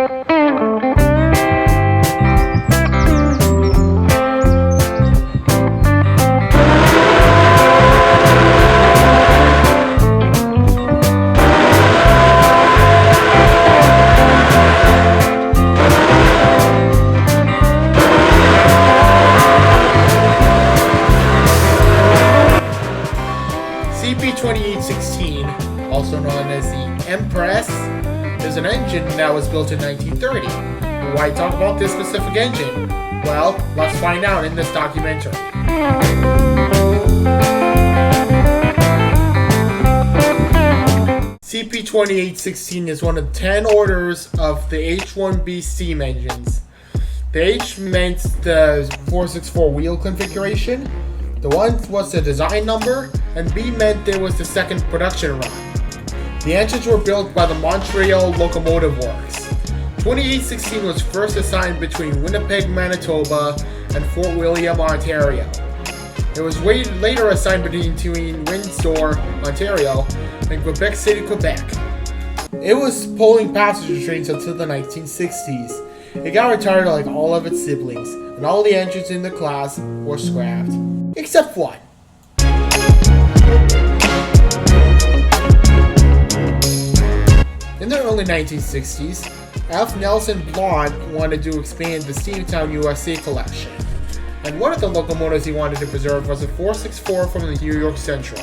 CP2816, also known as the Empress, is an engine that was built in 1930. Why talk about this specific engine? Well, let's find out in this documentary. CP2816 is one of 10 orders of the H-1B steam engines. The H meant the 464 wheel configuration, the 1 was the design number, and B meant there was the second production run. The engines were built by the Montreal Locomotive Works. 2816 was first assigned between Winnipeg, Manitoba and Fort William, Ontario. It was later assigned between Windsor, Ontario and Quebec City, Quebec. It was pulling passenger trains until the 1960s. It got retired like all of its siblings, and all the engines in the class were scrapped. Except one. In the early 1960s, F. Nelson Blount wanted to expand the Steamtown USA collection, and one of the locomotives he wanted to preserve was a 464 from the New York Central.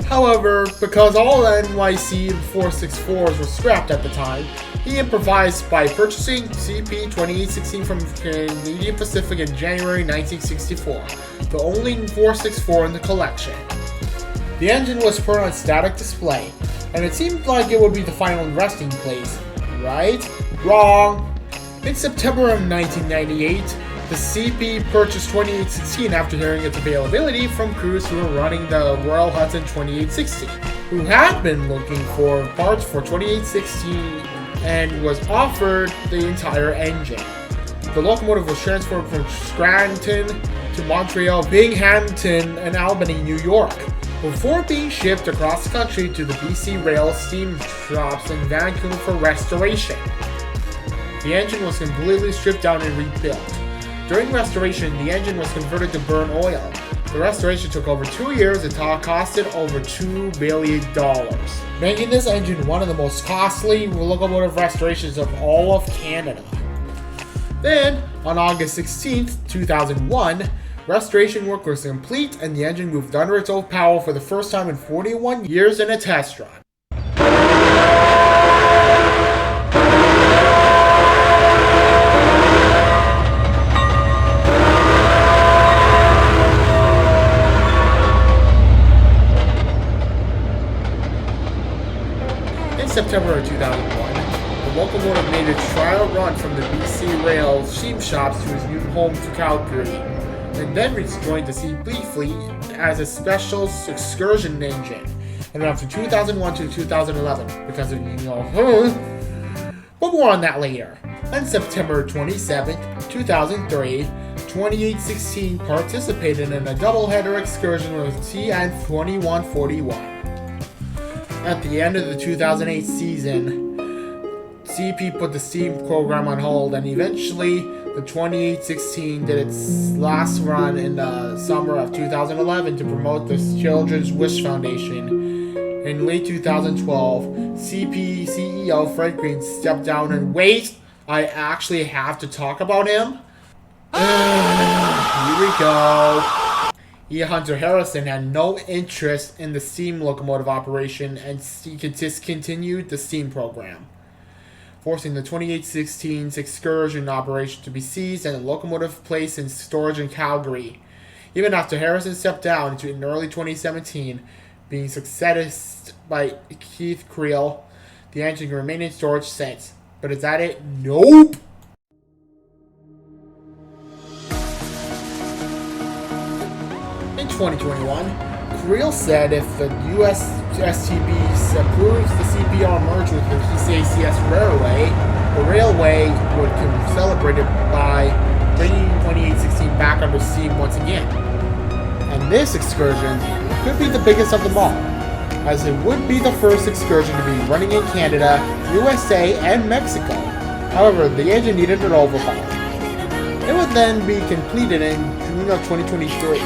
However, because all NYC 464s were scrapped at the time, he improvised by purchasing CP2816 from Canadian Pacific in January 1964, the only 464 in the collection. The engine was put on static display, and it seemed like it would be the final resting place. Right? Wrong! In September of 1998, the CP purchased 2816 after hearing its availability from crews who were running the Royal Hudson 2860, who had been looking for parts for 2816 and was offered the entire engine. The locomotive was transferred from Scranton to Montreal, Binghamton, and Albany, New York, before being shipped across the country to the BC Rail steam shops in Vancouver for restoration. The engine was completely stripped down and rebuilt. During restoration, the engine was converted to burn oil. The restoration took over 2 years and costed over $2 billion, making this engine one of the most costly locomotive restorations of all of Canada. Then, on August 16, 2001, restoration work was complete and the engine moved under its own power for the first time in 41 years in a test run. In September of 2001, the locomotive made a trial run from the BC Rail steam shops to his new home to Calgary, and then rejoined the CP fleet as a special excursion engine, and after 2001 to 2011, because of, but more on that later. On September 27, 2003, 2816 participated in a doubleheader excursion with TN 2141. At the end of the 2008 season, CP put the steam program on hold, and eventually the 2816 did its last run in the summer of 2011 to promote the Children's Wish Foundation. In late 2012, CP CEO Fred Green stepped down and wait, I actually have to talk about him? Here we go. E. Hunter Harrison had no interest in the steam locomotive operation and he discontinued the steam program, forcing the 2816's excursion operation to be seized and the locomotive placed in storage in Calgary. Even after Harrison stepped down in early 2017, being succeeded by Keith Creel, the engine remained in storage since. But is that it? Nope! In 2021, Creel said if the US STB approves the CPR merge with the ECACS Railway, the railway would celebrate it by bringing 2816 back under steam once again. And this excursion could be the biggest of them all, as it would be the first excursion to be running in Canada, USA, and Mexico. However, the engine needed an overhaul. It would then be completed in June of 2023.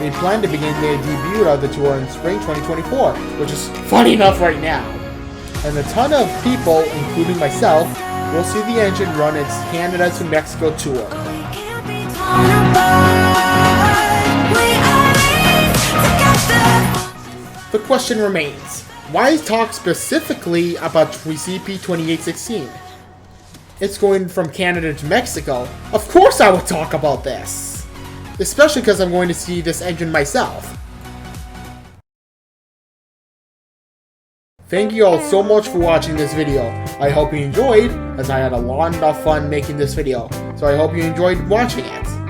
They plan to begin their debut of the tour in spring 2024, which is funny enough right now. And a ton of people, including myself, will see the engine run its Canada to Mexico tour. The question remains, why talk specifically about CP2816? It's going from Canada to Mexico. Of course I would talk about this! Especially because I'm going to see this engine myself. Thank you all so much for watching this video. I hope you enjoyed, as I had a lot of fun making this video. So I hope you enjoyed watching it.